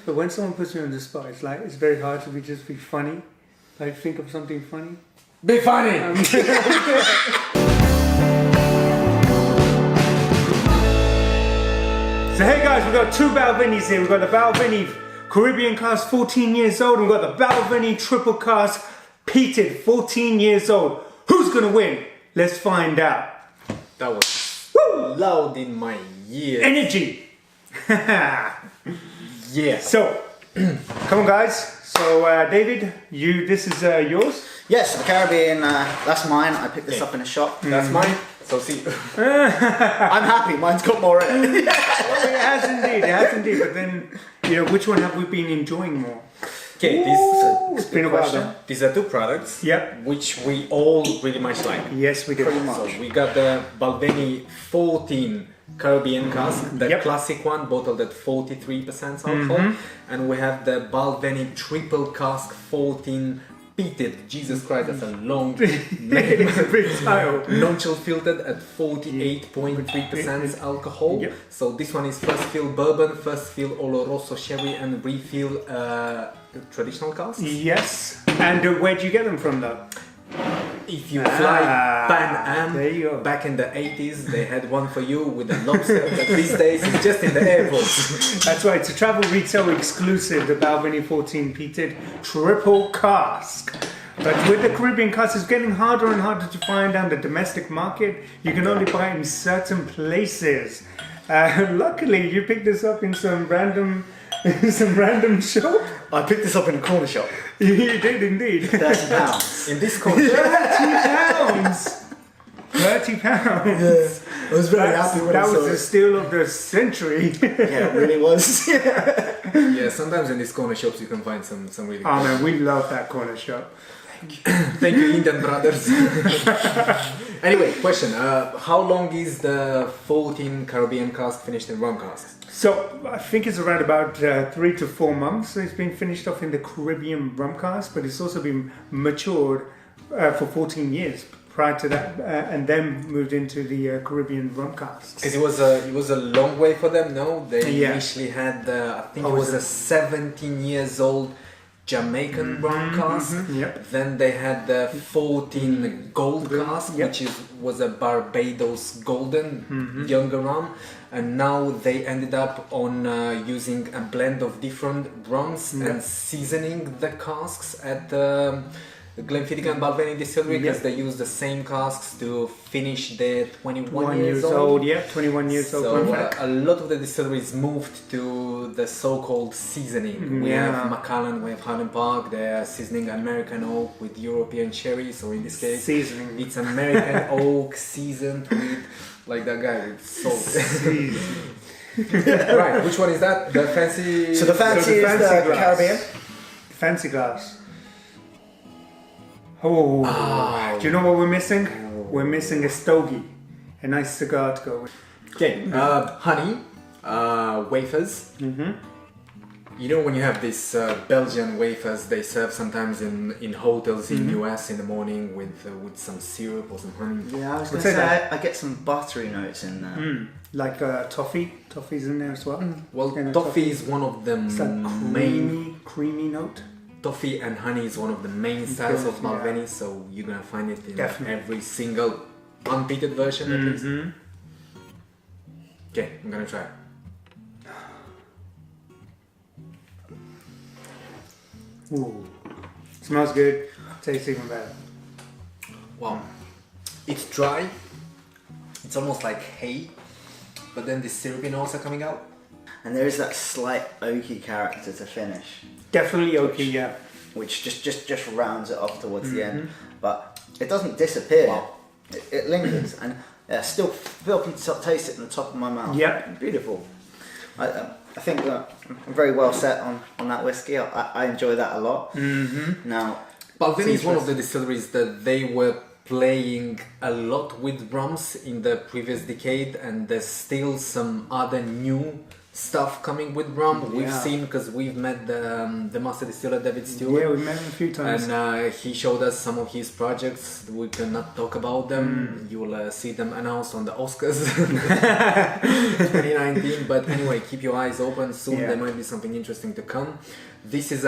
but when someone puts me on the spot, it's very hard to be funny. Like think of something funny. Be funny! So hey guys, we've got two Balvenies here. We've got the Balvenie Caribbean Cask, 14 years old. And we've got the Balvenie Triple Cask, Peated, 14 years old. Who's gonna win? Let's find out. That was loud in my ear. Energy! Yeah. So, come on guys. So David, this is yours? Yes, the Caribbean, that's mine. I picked this up in a shop. That's mine. So see. I'm happy, mine's got more in it. Well, it has indeed. But then, which one have we been enjoying more? Okay, It's been a while. these are two products. Yep. Which we all really much like. Yes, we do. Pretty much. So we got the Balvenie 14 Caribbean Cask, the classic one, bottled at 43% alcohol, and we have the Balvenie Triple Cask 14 Peated. Jesus Christ, that's a long name. It's a big title. Non-chill filtered at 48.3% alcohol. Yep. So this one is first fill bourbon, first fill Oloroso sherry, and refill traditional casks. Yes. And where do you get them from though? If you fly Pan Am, there you go. back in the 80s, they had one for you with a lobster, but these days it's just in the airports. That's right, it's a travel retail exclusive, the Balvenie 14 Peated Triple Cask. But with the Caribbean Cask, it's getting harder and harder to find on the domestic market. You can only buy it in certain places. Luckily, you picked this up in some random shop. I picked this up in a corner shop. You did indeed. £30. In this country, £30. I was very happy when I That saw was the it. steal of the century. Yeah, it really was. yeah, sometimes in these corner shops you can find some really Oh man, we love that corner shop. Thank you, Indian brothers. Anyway, question. How long is the 14 Caribbean Cask finished in Rum Cask? So I think it's around about 3 to 4 months. It's been finished off in the Caribbean Rum Cask, but it's also been matured for 14 years prior to that, and then moved into the Caribbean Rum Cask. Because it was a long way for them. No, they initially had I think it was a 17 years old Jamaican rum cask. Yep. Then they had the 14 gold cask, which was a Barbados golden younger rum, and now they ended up on using a blend of different rums and seasoning the casks at the Glenfiddich and Balvenie distillery, because they use the same casks to finish their 21 years old. 21 years old. So a lot of the distilleries moved to the so-called seasoning. We have Macallan, we have Highland Park. They're seasoning American oak with European cherry. So in this case, Seasoning. it's American oak seasoned with, like that guy with salt. Right, which one is that? The fancy. So the fancy is fancy the glass. Caribbean. Fancy glass. Oh, do you know what we're missing? We're missing a stogie, a nice cigar to go with. Okay, honey, wafers. You know when you have these Belgian wafers, they serve sometimes in hotels in US in the morning with some syrup or some honey. Yeah, I was going to say I get some buttery notes in there. Like toffee's in there as well. Well, Kind of toffee is one of the It's that main. creamy note. Toffee and honey is one of the main styles of Balvenie, so you're gonna find it in every single unpeated version at least. Okay, I'm gonna try. Ooh, smells good. Tastes even better. Wow, it's dry. It's almost like hay, but then the syrupy notes are coming out. And there is that slight oaky character to finish. Definitely oaky, yeah. Which just rounds it off towards the end. But it doesn't disappear. Wow. It lingers, and still can taste it in the top of my mouth. Yep. Beautiful. I think that I'm very well set on that whiskey. I enjoy that a lot. Now, Balvenie is one of the distilleries that they were playing a lot with rums in the previous decade, and there's still some other new stuff coming with rum. We've Yeah. seen, because we've met the master distiller David Stewart. Yeah, we met him a few times. And he showed us some of his projects. We cannot talk about them. You will see them announced on the Oscars 2019. But anyway, keep your eyes open. Soon Yeah. there might be something interesting to come. This is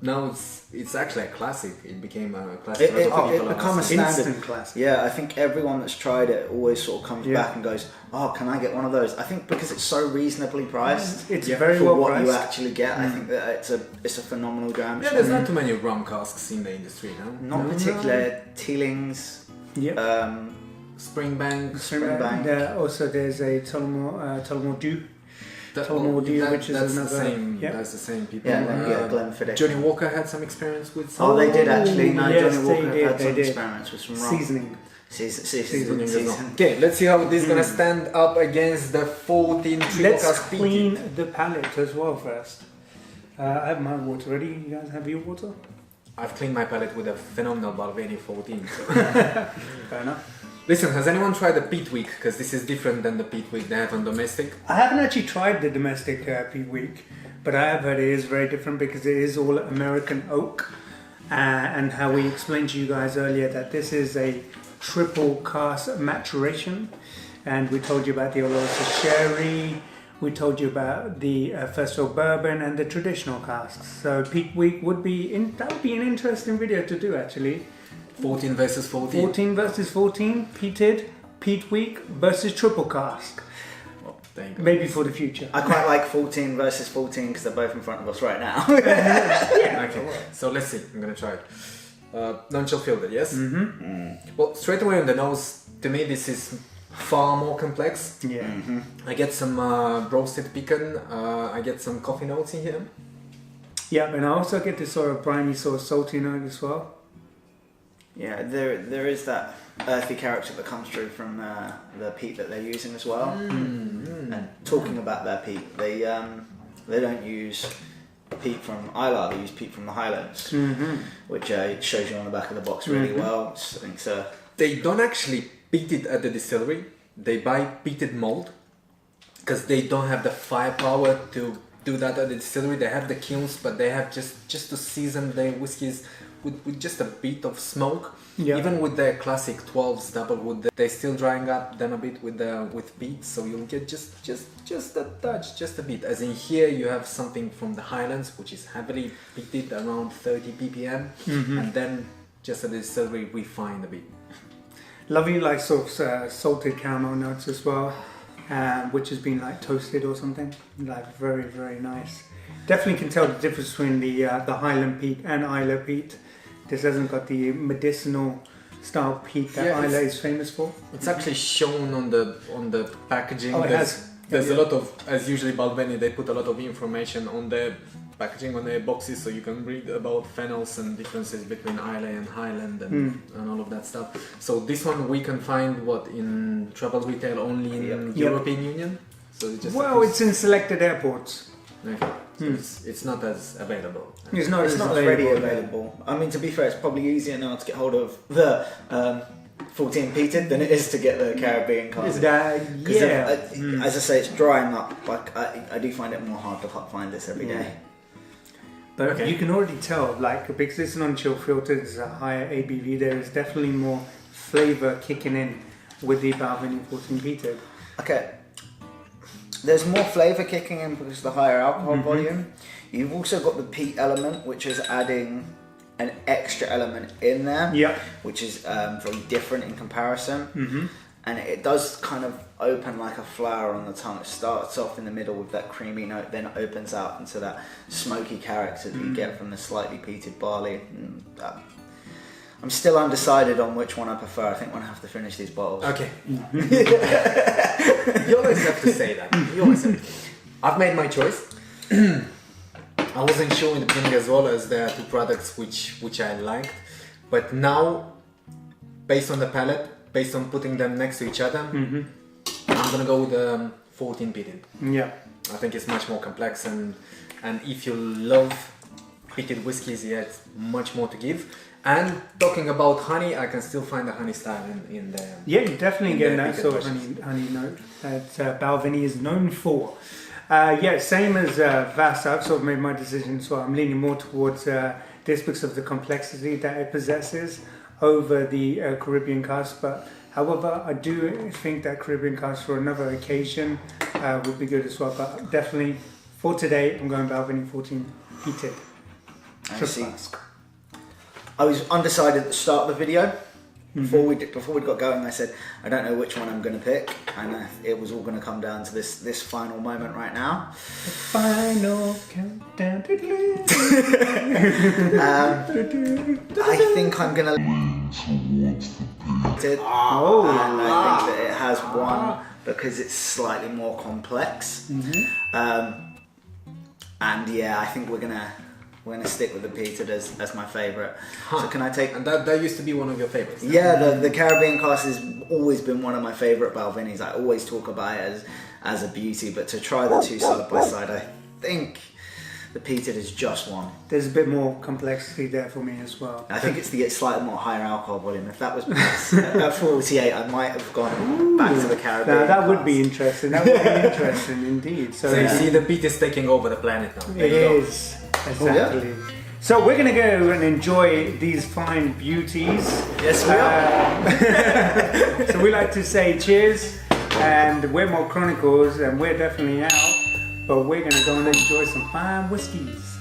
now it's actually a classic. It became a classic. It A lot of people are become a asking. standard. Instant classic. Yeah, I think everyone that's tried it always sort of comes Yeah. back and goes, "Oh, can I get one of those?" I think because it's so reasonably priced It's Yeah. very for well what you priced. actually get. I think that it's a phenomenal dram. Yeah, there's not too many rum casks in the industry now. Not particular Teelings. Yep. Springbank. Springbank. Also, there's a Tullamore Dew. Tullamore Dew, which is that's another. the same. Yeah. That's the same people. Yeah, and then Glenfiddich. Johnny Walker had some experience with. Oh, they did actually. No, yes, Johnny Walker they had did, some they did. experiments with some rum. Seasoning. Seasoning. as well. Okay, let's see how this is gonna stand up against the 14 triple Let's cask peated. clean the palate as well first. I have my water ready. You guys have your water? I've cleaned my palate with a phenomenal Balvenie 14. So. Fair enough. Listen, has anyone tried the peat week? Because this is different than the peat week they have on domestic. I haven't actually tried the domestic peat week, but I have heard it is very different because it is all American oak. And how we explained to you guys earlier that this is a triple cask maturation. And we told you about the Oloroso sherry, we told you about the first old bourbon and the traditional casks. So peat week would be that would be an interesting video to do actually. 14 versus 14. 14 versus 14, peated, peat week versus triple cask. Oh, there you go. Maybe for the future. I quite like 14 versus 14 because they're both in front of us right now. Okay, so let's see. I'm gonna try it. Non-chill filtered, yes? Well, straight away on the nose, to me this is far more complex. Yeah. I get some roasted pecan, I get some coffee notes in here. Yeah, and I also get this sort of briny, sort of salty note as well. Yeah, there is that earthy character that comes through from the peat that they're using as well. And talking about their peat, they don't use peat from Islay, they use peat from the Highlands, which shows you on the back of the box really well. I think so. They don't actually peat it at the distillery. They buy peated malt because they don't have the firepower to do that at the distillery. They have the kilns, but they have just to season their whiskies with just a bit of smoke. Yeah. Even with their classic 12s double wood, they're still drying up them a bit with peat, so you'll get just a touch, just a bit. As in here, you have something from the Highlands, which is heavily peated around 30 ppm, and then just at the distillery refined a bit. Lovely, like sort of salted caramel notes as well, which has been like toasted or something. Like very, very nice. Definitely can tell the difference between the Highland peat and Islay peat. This hasn't got the medicinal style peat that Yeah, Islay is famous for. It's actually shown on the packaging. Oh, it has. There's Yeah. a lot of, as usually Balvenie, they put a lot of information on their packaging, on their boxes, so you can read about phenols and differences between Islay and Highland and all of that stuff. So this one we can find in travel retail only in European Union. So it's just It's in selected airports. okay. So it's not as available. It's not It's as not ready available. I mean, to be fair, it's probably easier now to get hold of the 14 peated than it is to get the Caribbean Cask. Is that As I say, it's drying up. Like I do find it more hard to find this every day. But Okay. you can already tell, like, because it's non-chill filtered, there's a higher ABV. There is definitely more flavour kicking in with the Balvenie 14 peated. Okay. There's more flavour kicking in because of the higher alcohol volume. You've also got the peat element, which is adding an extra element in there, which is very different in comparison. And it does kind of open like a flower on the tongue. It starts off in the middle with that creamy note, then it opens out into that smoky character that you get from the slightly peated barley. I'm still undecided on which one I prefer. I think when I have to finish these bottles. Okay. You always have to say that. You always have. I've made my choice. I wasn't sure in the beginning as well, as there are two products which I liked, but now, based on the palate, based on putting them next to each other, I'm gonna go with the 14 peated. Yeah. I think it's much more complex, and if you love peated whiskies, yeah, it's much more to give. And talking about honey, I can still find the honey style in there. Yeah, you're definitely in getting their that peated sort of versions. honey note that Balvenie is known for. Same as Vas. I've sort of made my decision, so I'm leaning more towards this because of the complexity that it possesses over the Caribbean Cask. But however, I do think that Caribbean Cask for another occasion would be good as well. But definitely for today, I'm going Balvenie 14 Peated. I see. I was undecided at the start of the video. Before we got going, I said I don't know which one I'm going to pick, and it was all going to come down to this final moment right now. The final countdown. I think I'm going to lean towards the Peated, and I think that it has won because it's slightly more complex. And yeah, I think we're gonna stick with the Peated as my favourite. So can I take? And that used to be one of your favourites. Yeah, the Caribbean Cask has always been one of my favourite Balvenies. I always talk about it as a beauty, but to try the two side by side, I think the Peated is just one. There's a bit more complexity there for me as well. I think it's the slightly more higher alcohol volume. If that was at 48, I might have gone back to the Caribbean. Now that would Cask. be interesting. That would be interesting indeed. So you see, the peat is taking over the planet now. It is. Exactly. So we're going to go and enjoy these fine beauties. Yes, we are. So we like to say cheers, and we're Malt Chronicles, and we're definitely out, but we're going to go and enjoy some fine whiskies.